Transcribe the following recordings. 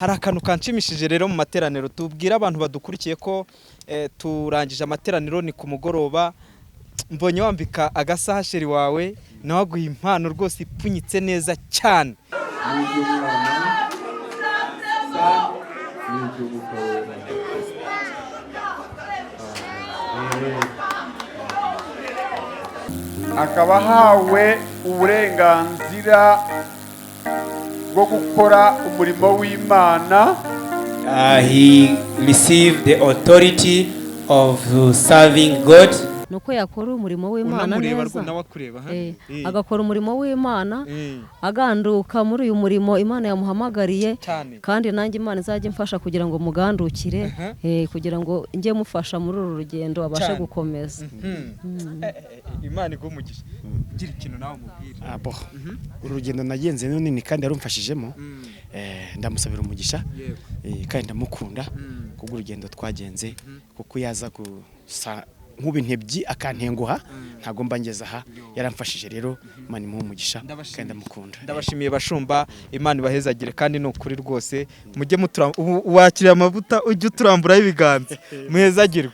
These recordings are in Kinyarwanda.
hari akantu kanshimishije rero mu materaniro tubwira abantu badukurikiye ko turangije amateraniro ni ku mugoroba mbonye wambika agasaha sheri wawe nawe aguha impano rwose ipfunyitse neza cyane. akaba ahawe uburenganzira bwo gukora umurimo w'Imana. He received the authority of serving God. Nuko yakora umurimo w'Imana neza, agakora umurimo w'Imana, aganduka muri uyu murimo Imana yamuhamagariye, kandi nanjye Imana izajya imfasha kugira ngo mugandukire, kugira ngo njye mufasha muri uru rugendo abashe gukomeza. Imana igumugisha gira ikintu nawe mubwira. Uru rugendo nagenze nini kandi yarumfashijemo, ndamusabira umugisha, kandi ndamukunda kubwo urugendo twagenze, kuko yaza gusa nk'ubintebyi akantenguha ntago mbangeza aha, yaramfashije rero Imana imuhe umugisha kandi ndamukunda. Ndabashimiye bashumba, Imana ibahezagire kandi no kuri rwose mujye wakira amavuta ujye uturamburaho ibiganza muhezagirwe.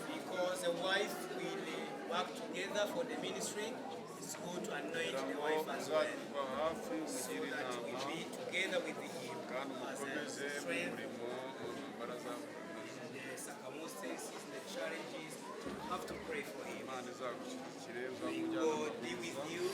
Because the wife will work together for the ministry, it's good to anoint the wife as well, so that we be together with him as a strength. The circumstances, the challenges, you have to pray for him. May God be with you.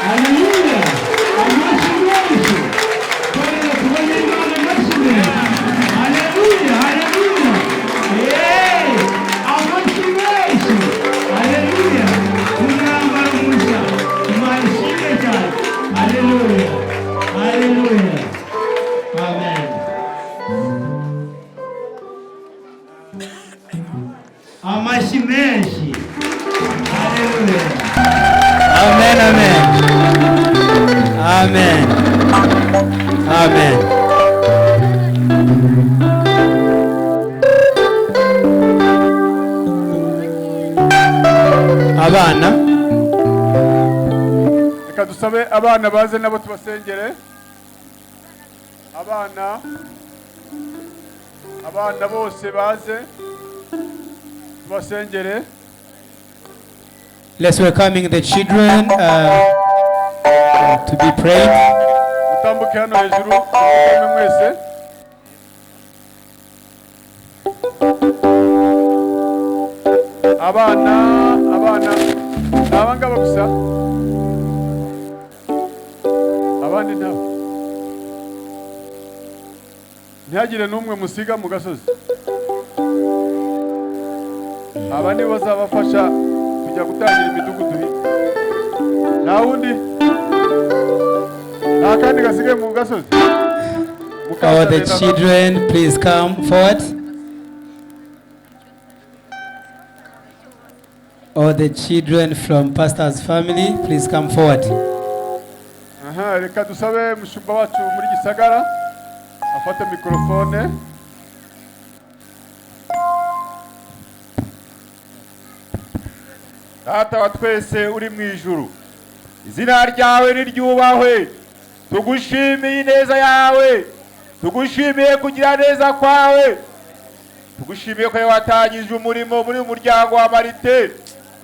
Hallelujah. amashyi menshi. Haleluya. Amen, amen. Amen. Amen. Abana. Reka dusabe abana baze nabo tubasengere. Abana bose baze tubasengere. Let's welcoming the children to be prayed. Mutambuke hano hejuru mukome mwese. Abana nabangaba gusa. Abandi nabo. Ntihagire n'umwe musiga mu gasozi. Abandi bazabafasha kujya gutangira imidugudu hino. Nta wundi? Nta kandi gasigaye mu gasozi? All the children, please come forward. All the children from pastor's family, please come forward. Reka dusabe mushumba wacu muri Gisagara afate mikrofone. Data wa twese uri mu ijuru, izina ryawe niryubahwe. Tugushimiye ineza yawe, tugushimiye kugira neza kwawe, tugushimiye ko watangije umurimo muri umuryango wa Marite.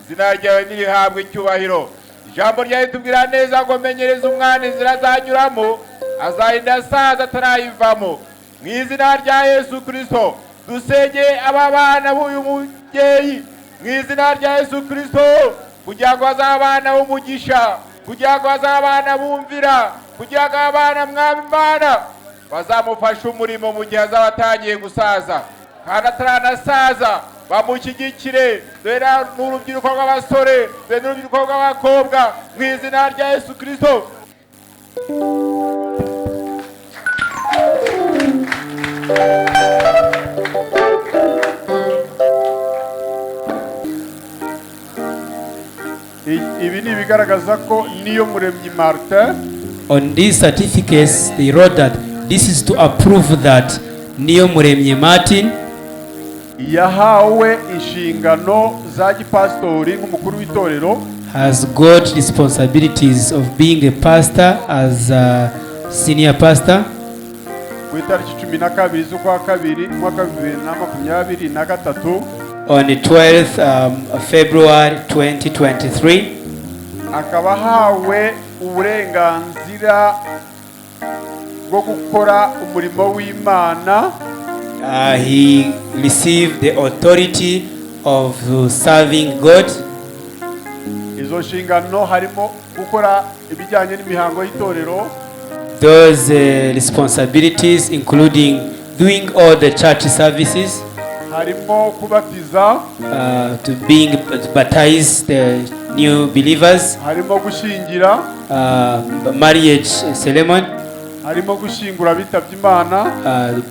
Izina ryawe nirihabwe icyubahiro. Ijambo ryawe tubwira neza ngo menyereza umwana inzira azanyuramo, azarinda asaza atarayivamo. Mu izina rya Yesu Kristo dusengeye aba bana b'uyu mubyeyi, mu izina rya Yesu Kristo, kugira ngo azabana umugisha, kugira ngo azabana bumvira, kugira ngo abana mwami Imana bazamufasha umurimo mu gihe azaba atangiye gusaza, kandi ataranasaza bamushyigikire. Dore n'urubyiruko rw'abasore, dore n'urubyiruko rw'abakobwa, mu izina rya Yesu Kristo. Ibi ni ibigaragaza ko niyo muremyi Martin. On these certificates, they wrote that this is to approve that Niyo Muremyi Martin yahawe inshingano za gipastori nk'umukuru w'itorero, has got responsibilities of being a pastor as a senior pastor. Ku itariki 12 z'ukwa kabiri mwaka 2023, on the 12th February 2023, akaba hawe uburenganzira bwo gukora umurimo w'Imana. He received the authority of serving God. Izo nshingano harimo gukora ibijyanye n'imihango y'itorero. Those responsibilities including doing all the church services, harimo kubatiza, to being baptize the new believers, harimo gushyingira, marriage ceremony, harimo gushyingura abitabye Imana,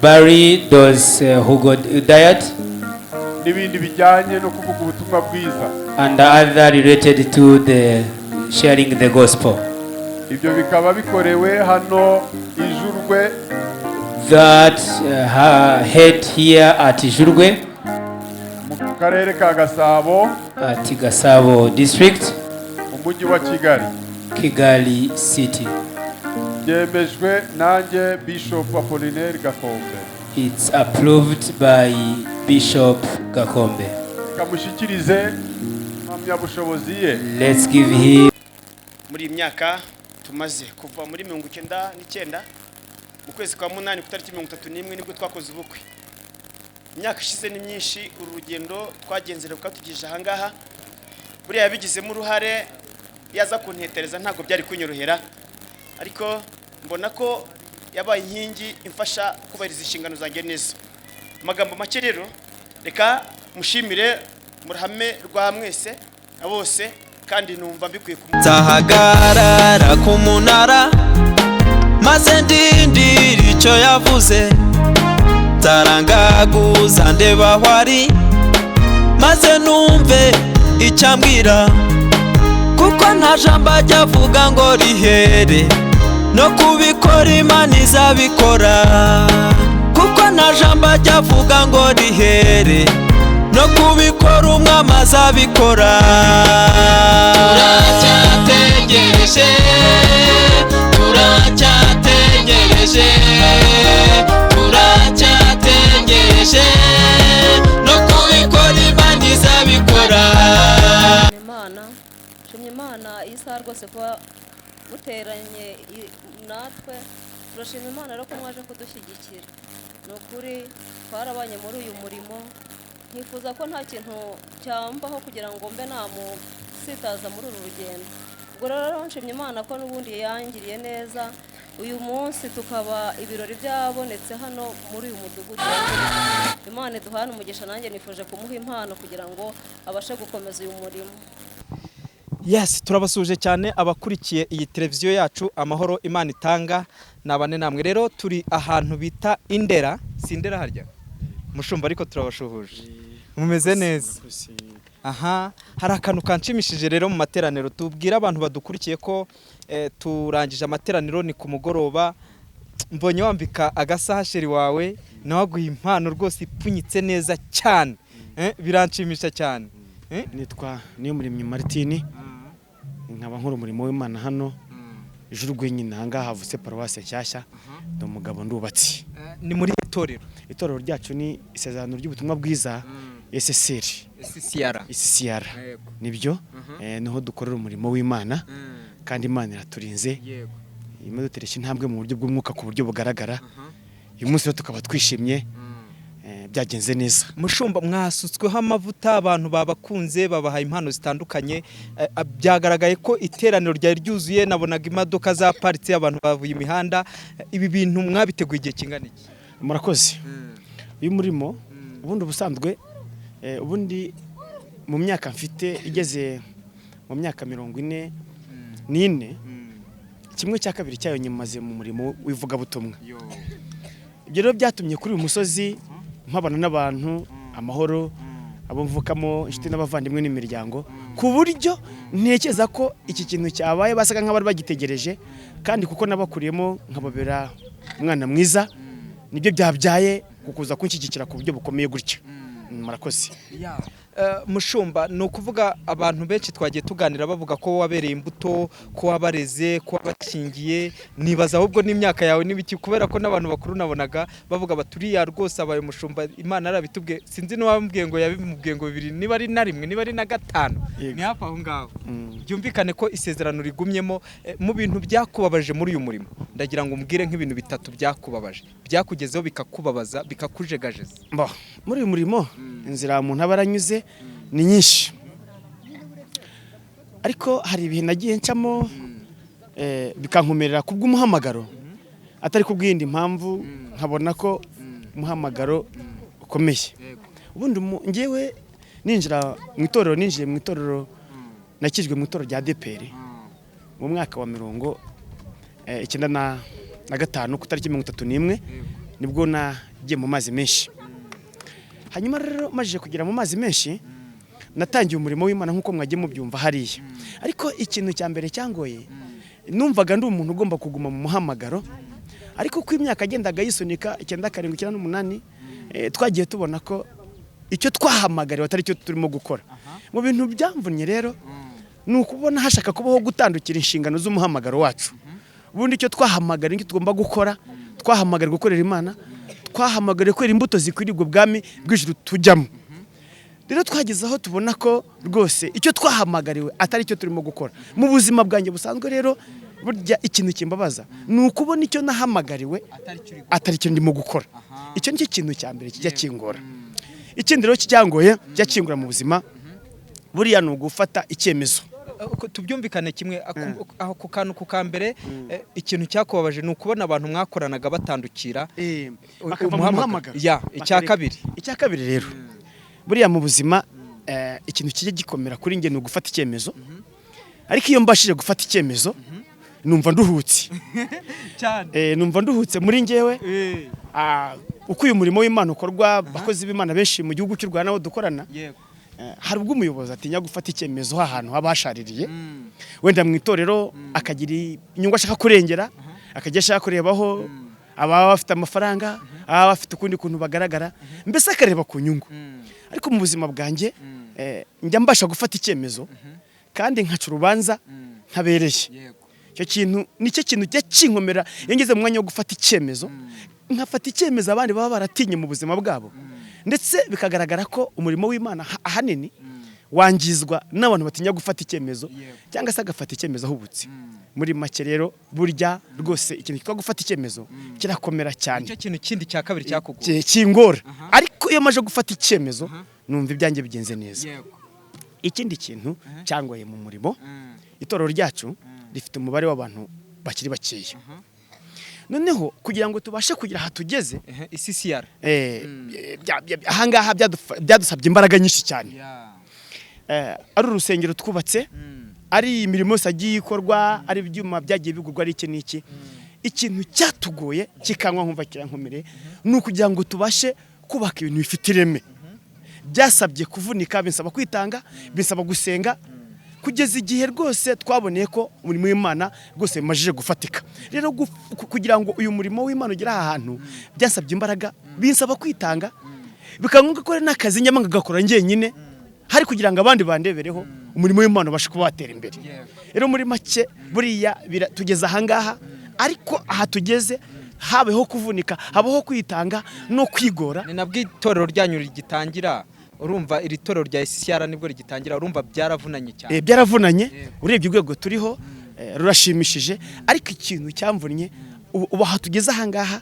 bury those who got died, n'ibindi bijyanye no kuvuga ubutumwa bwiza, and other related to the sharing the gospel. Ibyo bikaba bikorewe hano Ijurwe, that head here at Ijurwe, mu karere ka Gasabo, at Gasabo district, umujyi wa Kigali, Kigali city. Byemejwe nanjye Bishop Apollinaire Gakombe. It's approved by Bishop Gakombe. Kamushyikirize impamyabushobozi ye. Let's give him. Muri imyaka tumaze kuva muri 1999 mu kwezi kwa 8 ku tariki 31 nibwo twakoze ubukwe. Imyaka ishize ni myinshi, urugendo twagenzera ukatugije ahangaha. Buri yabigizemo uruhare, yaza kuntetereza ntago byari kunyorohera, ariko mbona ko yabaye inkingi imfasha kubahiriza inshingano zanjye neza. Amagambo make rero, reka mushimire murahame rwa mwese abose, kandi numva mbikuye ku Tahagarara ku munara maze ndindira icyo yavuze, tarangaguza ndeba hwari maze numve icyambwira, kuko nta jambo ajya avuga ngo rihere, no kubikora Imana izabikora, kuko nta jambo ajya avuga ngo rihere, no kubikora Umwami azabikora. Turacyategereje, turacyategereje, turacyategereje, no kubikora Imana izabikora. Shimye Imana isaha rwose kuba muteranye natwe, turashima Imana rero ko mwaje kudushyigikira. Ni ukuri twarabanye muri uyu murimo, nkifuza ko nta kintu cyambaho kugira ngo mbe namusitaza muri uru rugendo. Ubwo rero nshimye Imana ko n'ubundi yangiriye neza, uyu munsi tukaba ibirori byabonetse hano muri uyu mudugudu. Imana iduhane umugisha, nanjye nifuje kumuha impano kugira ngo abashe gukomeza uyu murimo. Yes, turabasuje cyane abakurikiye iyi televiziyo yacu Amahoro Imana itanga, nabane namwe. Rero turi ahantu bita Indera, si Indera harya mushumba, ariko turabashuhuje, mumeze neza. Aha, hari akantu kanshimishije rero mu materaniro. Tubwira abantu badukurikiye ko turangije amateraniro ni ku mugoroba, mbonye wambika agasaha sheri wawe, nawe aguha impano rwose ipfunyitse neza cyane, biranshimisha cyane. Nitwa Niyomuremyi Martin, nkaba nkora umurimo w'Imana hano ijuru rwenyine. Ahangaha havutse paruwasi nshyashya, ndi umugabo ndubatse. Ni muri Itorero. Itorero ryacu ni isezerano ry'ubutumwa bwiza ECCR. Nibyo niho dukorera umurimo w'Imana, kandi Imana iraturinze, imuduteresha intambwe mu buryo bw'umwuka ku buryo bugaragara. Uyu munsi rero tukaba twishimye, byagenze neza. Mushumba, mwasutsweho amavuta, abantu babakunze, babahaye impano zitandukanye. Byagaragaye ko iteraniro ryari ryuzuye, nabonaga imodoka zaparitse, abantu bavuye imihanda. Ibi bintu mwabiteguye igihe kingana iki? Murakoze. Uyu murimo ubundi ubusanzwe, ubundi mu myaka mfite igeze mu myaka 44, kimwe cya kabiri cyayo nyamaze mu murimo w'ivugabutumwa. Ibyo rero byatumye kuri uyu musozi mpabana n'abantu amahoro, abo mvukamo, inshuti n'abavandimwe n'imiryango, ku buryo ntekereza ko iki kintu cyabaye basaga nk'abari bagitegereje, kandi kuko nabakuriyemo nkababera umwana mwiza, nibyo byabyaye kukuza kunshyigikira ku buryo bukomeye gutyo. Murakoze. Mushumba, ni ukuvuga abantu benshi twagiye tuganira bavuga ko wabereye imbuto, ko wabareze, ko wabakingiye. Nibaza ahubwo n'imyaka yawe n'ibiki, kubera ko n'abantu bakuru nabonaga bavuga baturiya rwose abaye mushumba. Imana arabitubwiye, sinzi n'uwambwiye ngo yabimubwiye ngo 2, niba ari na 1, niba ari na 5, ni hafi aho ngaho. Byumvikane ko isezerano rigumyemo. Mu bintu byakubabaje muri uyu murimo, ndagira ngo umbwire nk'ibintu 3 byakubabaje, byakugezeho bikakubabaza, bikakujegajeza. Muri uyu murimo inzira umuntu aba aranyuze ni nyinshi, ariko hari ibihe nagiye ncamo bikankomerera kubw'umuhamagaro, atari kubw'indi mpamvu. Nkabona ko umuhamagaro ukomeye. Ubundi ngewe ninjira mu itorero, ninjiye mu itorero, nakijwe mu itorero rya ADPR mu mwaka wa 1995 ku tariki 31 nibwo nagiye mu mazi menshi. Hanyuma rero majije kugira mu mazi menshi, natangiye umurimo w'Imana nk'uko mwagiye mubyumva hariya. Ariko ikintu cya mbere cyangoye, numvaga ndi umuntu ugomba kuguma mu muhamagaro, ariko ko imyaka agendaga yisunika 97-98, twagiye tubona ko icyo twahamagariwe atari cyo turimo gukora. Mu bintu byamvunye rero ni ukubona hashaka kubaho gutandukira inshingano z'umuhamagaro wacu. Ubundi icyo twahamagariwe, icyo tugomba gukora, twahamagariwe gukorera Imana, twahamagariwe kwera imbuto zikwiriye ubwami bw'ijuru tujyamo. Rero twageze aho tubona ko rwose icyo twahamagariwe atari cyo turimo gukora mu buzima bwanjye busanzwe. Rero burya ikintu kimbabaza ni ukubona icyo nahamagariwe atari cyo ndimo gukora. Icyo nicyo kintu cya mbere kijya kingora. Ikindi rero kijyangoye cyakingura mu buzima, buriya ni ugufata icyemezo. Tubyumvikane kimwe ku kantu ku kambere. Ikintu cyakubabaje ni ukubona abantu mwakoranaga batandukira umuhamagaro. Icya kabiri rero, buriya mu buzima ikintu kijya gikomera kuri nge ni ugufata icyemezo. Ariko iyo mbashije gufata icyemezo, numva nduhutse cyane. Numva nduhutse muri ngewe. Uko uyu murimo w'Imana ukorwa, bakozi b'Imana benshi mu gihugu cy'u Rwanda nabo dukorana, hari ubwo umuyobozi atinya gufata icyemezo ahantu haba hashaririye wenda mu itorero akagira inyungu ashaka kurengera akajya ashaka kurebaho aba bafite amafaranga aba bafite ukundi kuntu bagaragara mbese akareba ku nyungu ariko mu buzima bwanjye njya mbasha gufata icyemezo kandi nkaca urubanza ntabereye icyo kintu nicyo kintu cyakinkomera iyo ngeze mu mwanya wo gufata icyemezo nkafata icyemezo abandi baba baratinye mu buzima bwabo ndetse bikagaragara ko umurimo w'Imana ahanini wangizwa n'abantu batinya gufata icyemezo cyangwa se agafata icyemezo ahubutse muri make rero burya rwose ikintu kitwa gufata icyemezo kirakomera cyane icyo kintu kindi cya kabiri cyakugoye kingora ariko iyo maje gufata icyemezo numva ibyanjye bigenze neza ikindi kintu cyangoye mu murimo itorero ryacu rifite umubare w'abantu bakiri bakeya noneho kugira ngo tubashe kugira hatugeze ECCR ahangaha byadusabye imbaraga nyinshi cyane ari urusengero twubatse ari imirimo yose agiye ikorwa ari ibyuma byagiye bigurwa ari iki n'iki ikintu cyatugoye kikanywa nkumva kirankomere ni ukugira ngo tubashe kubaka ibintu bifite ireme byasabye kuvunika binsaba kwitanga binsaba gusenga kugeza igihe rwose twaboneye ko umurimo w'Imana rwose majije gufatika rero kugira ngo uyu murimo w'Imana ugere aha hantu byasabye imbaraga binsaba kwitanga bikangombwa ko n'akazi nyamanga gakora njyenyine hari kugira ngo abandi bandebereho umurimo w'Imana ubashe kuba watera imbere rero muri make buriya tugeze ahangaha ariko aha tugeze habeho kuvunika habaho kwitanga no kwigora ni nabwo itorero ryanyu rigitangira urumva iri torero rya ECCR nibwo rigitangira urumva byaravunanye cyane byaravunanye urebye urwego turiho rurashimishije ariko ikintu cyamvunnye ubu aha tugeze ahangaha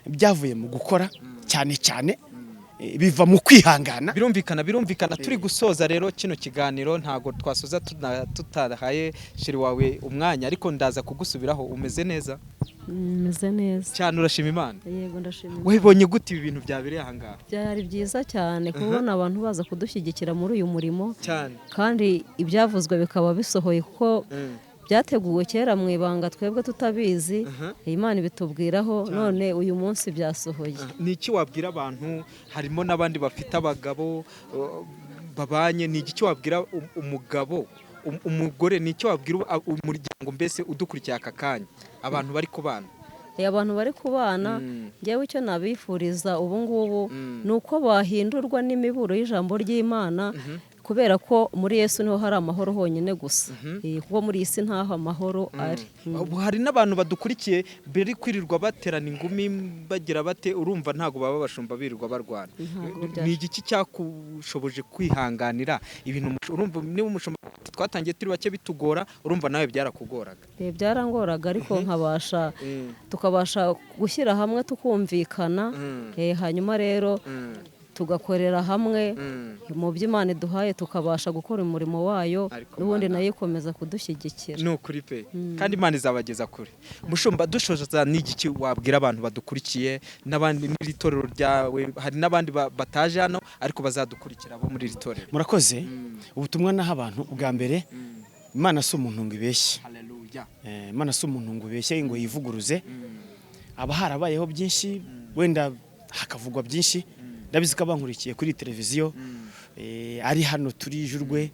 byavuye mu gukora cyane cyane biva mu kwihangana birumvikana turi gusoza rero kino kiganiro ntago twasoza tutahaye shiri wawe umwanya ariko ndaza kugusubiraho umeze neza meze neza cyane urashima Imana yego ndashima wibonye gute ibi bintu byabereye ahangaha byari byiza cyane kubona abantu baza kudushyigikira muri uyu murimo cyane kandi ibyavuzwe bikaba bisohoye kuko byateguwe kera mu ibanga twebwe tutabizi Imana ibitubwiraho none uyu munsi byasohoye niki wabwira abantu harimo n'abandi bafite abagabo babanye ni iki wabwira umugabo umugore niki wabwira umuryango mbese udukurikiye aka kanya abantu bari kubana abantu bari kubana ngewe icyo nabifuriza ubu ngubu ni uko bahindurwa n'imiburo y'ijambo ry'Imana kubera ko muri Yesu niho hari amahoro honyine gusa kuko muri iyi si ntaho amahoro ari hari n'abantu badukurikiye bari kwirirwa baterana ingumi bagira bate urumva ntago baba bashumba birirwa barwana ni igiki cyakushoboje kwihanganira ibintu urumva niba umushumba twatangiye turi bake bitugora urumva nawe byarakugoraga byarangoraga ariko tukabasha gushyira hamwe tukumvikana hanyuma rero tugakorera hamwe mu by'Imana iduhaye tukabasha gukora umurimo wayo n'ubundi nayo ikomeza kudushyigikira ni ukuri pe kandi Imana izabageza kure mushumba dushoza n'igiki wabwira abantu badukurikiye n'abandi muri itorero ryawe hari n'abandi bataje hano ariko bazadukurikira bo muri iri torero murakoze ubutumwa naho abantu bwa mbere Imana si umuntu ngo ibeshye Imana si umuntu ngo ibeshye ngo yivuguruze aba harabayeho byinshi wenda hakavugwa byinshi ndabizi ko abankurikiye kuri televiziyo ari hano turi Jurwe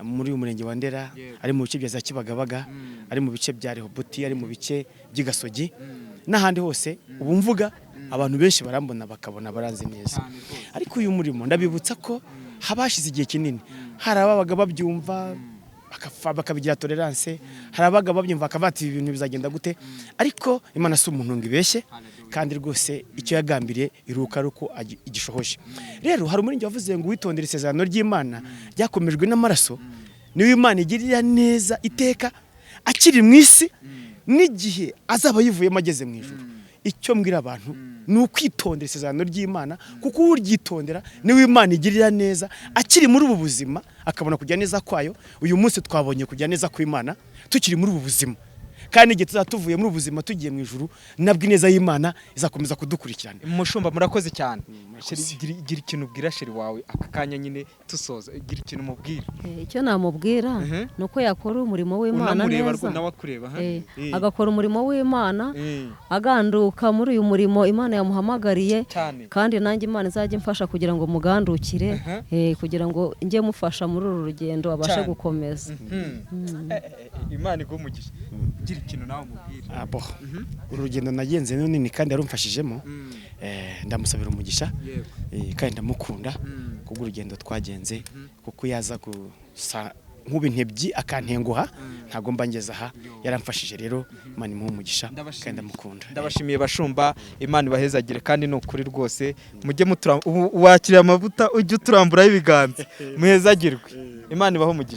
muri umurenge wa Ndera ari mu bice bya za Kibagabaga ari mu bice bya Rehobothi ari mu bice by'Igasogi n'ahandi hose ubu mvuga abantu benshi barambona bakabona baranze neza ariko uyu murimo ndabibutsa ko habashize igihe kinini hari ababaga babyumva bakabigira tolerance hari abaga babyumva akavati ibintu bizagenda gute ariko Imana si umuntu ngo ibeshye kandi rwose icyo yagambiriye iruka ruko igishohoje rero hari umurenge wavuze ngo witondere isezerano ry'Imana ryakomejwe n'amaraso niwe Imana igirira neza iteka akiri mu isi n'igihe azaba yivuyemo ageze mu ijuru icyo mbwira abantu ni ukwitondera isezerano ry'Imana kuko uryitondera niwe Imana igirira neza akiri muri ubu buzima akabona kujya neza kwayo uyu munsi twabonye kujya neza kw'Imana tukiri muri ubu buzima kandi igihe tuzatuvuye muri ubuzima tugiye mu ijuru nabwo ineza y'Imana izakomeza kudukurikirana. Mushumba murakoze cyane. Gira ikintu ubwira sheri wawe aka kanya nyine tusoza, gira ikintu mubwira. Icyo namubwira nuko yakora umurimo w'Imana neza, agakora umurimo w'Imana, aganduka muri uyu murimo Imana yamuhamagariye, kandi nanjye Imana izajya imfasha kugira ngo mugandukire, kugira ngo njye mufasha muri uru rugendo abashe gukomeza. Imana iguhe umugisha. Gira ikintu nawe mubwira. Uru rugendo nagenze nini kandi yarumfashijemo, ndamusabira umugisha, kandi ndamukunda kubw'urugendo twagenze, kuko yaza gusa nk'ubintebyi akantenguha ntago mba ngeze aha, yaramfashije rero Imana imuhe umugisha kandi ndamukunda. Ndabashimiye bashumba, Imana ibahezagire kandi ni ukuri rwose mujye wakiriye amavuta ujye uturamburaho ibiganza muhezagirwe. Imana ibahe umugisha.